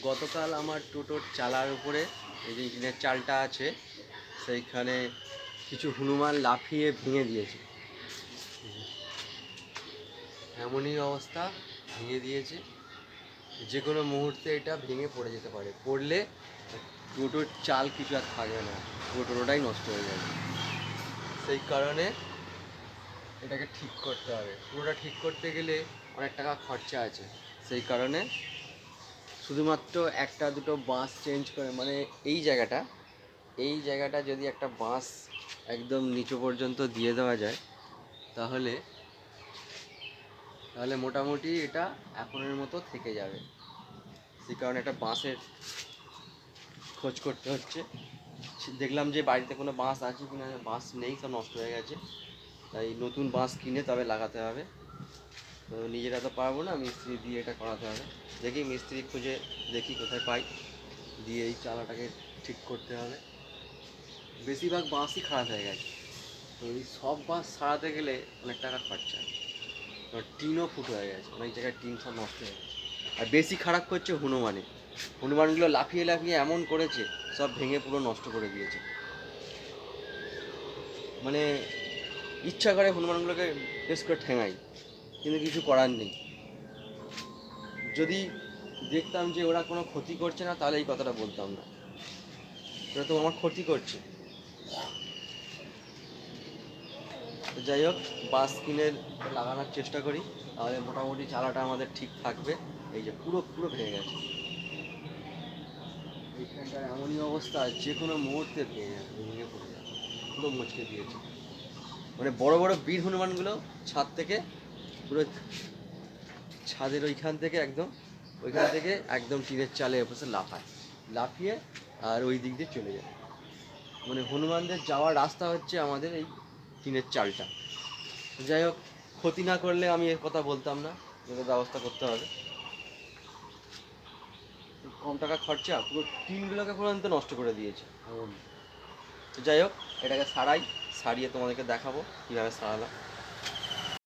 গতকাল আমার টোটোর চালার উপরে এই যে ইটের চালটা আছে সেইখানে কিছু হনুমান লাফিয়ে ভেঙে দিয়েছে। এমনই অবস্থা, ভেঙে দিয়েছে। যে কোনো মুহূর্তে এটা ভেঙে পড়ে যেতে পারে, পড়লে টোটোর চাল কিছু আর থাকবে না, পুরো টোটোটাই নষ্ট হয়ে যাবে। সেই কারণে এটাকে ঠিক করতে হবে। পুরোটা ঠিক করতে গেলে অনেক টাকা খরচা আছে। সেই কারণে শুধুমাত্র একটা দুটো বাঁশ চেঞ্জ করে, মানে এই জায়গাটা যদি একটা বাঁশ একদম নিচু পর্যন্ত দিয়ে দেওয়া যায় তাহলে তাহলে মোটামুটি এটা এখনের মতো থেকে যাবে। সেই কারণে একটা বাঁশের খোঁজ করতে হচ্ছে। দেখলাম যে বাড়িতে কোনো বাঁশ আছে কি না, বাঁশ নেই, সব নষ্ট হয়ে গেছে। তাই নতুন বাঁশ কিনে তবে লাগাতে হবে। তো নিজেরা তো পারবো না, মিস্ত্রি দিয়ে এটা করাতে হবে। দেখি মিস্ত্রি খুঁজে দেখি কোথায় পাই, দিয়ে এই চালাটাকে ঠিক করতে হবে। বেশিরভাগ বাঁশই খারাপ হয়ে গেছে, তো এই সব বাঁশ সারাতে গেলে অনেক টাকা খরচা। টিনও ফুটো হয়ে গেছে, অনেক জায়গায় টিন সব নষ্ট হয়ে গেছে। আর বেশি খারাপ করছে হনুমানগুলো লাফিয়ে লাফিয়ে এমন করেছে, সব ভেঙে পুরো নষ্ট করে দিয়েছে। মানে ইচ্ছা করে হনুমানগুলোকে বেশ করে ঠেঙাই, কিন্তু কিছু করার নেই। যদি দেখতাম যে ওরা কোনো ক্ষতি করছে না তাহলে এই কথাটা বলতাম না, ওরা তো আমার ক্ষতি করছে। তো যাই হোক, বাস কিনে লাগানোর চেষ্টা করি, তাহলে মোটামুটি চালাটা আমাদের ঠিক থাকবে। এই যে পুরো পুরো ভেঙে গেছে এইখানটার, এমনই অবস্থা যে কোনো মুহূর্তে ভেঙে যাবে, ভেঙে পড়ে যাবে, পুরো মুচকে দিয়েছে। মানে বড় বড় বীর হনুমানগুলো ছাদ থেকে পুরো ছাদের ওইখান থেকে একদম টিনের চালে বসে লাফিয়ে আর ওই দিক দিয়ে চলে যায়। মানে হনুমানদের যাওয়ার রাস্তা হচ্ছে আমাদের এই টিনের চালটা। যাই হোক, ক্ষতি না করলে আমি এর কথা বলতাম না, এর ব্যবস্থা করতে হবে। কম টাকা খরচা, পুরো টিনগুলোকে পর্যন্ত নষ্ট করে দিয়েছে এমন। তো যাই হোক, এটাকে সারিয়ে তোমাদেরকে দেখাবো কীভাবে সারালাম।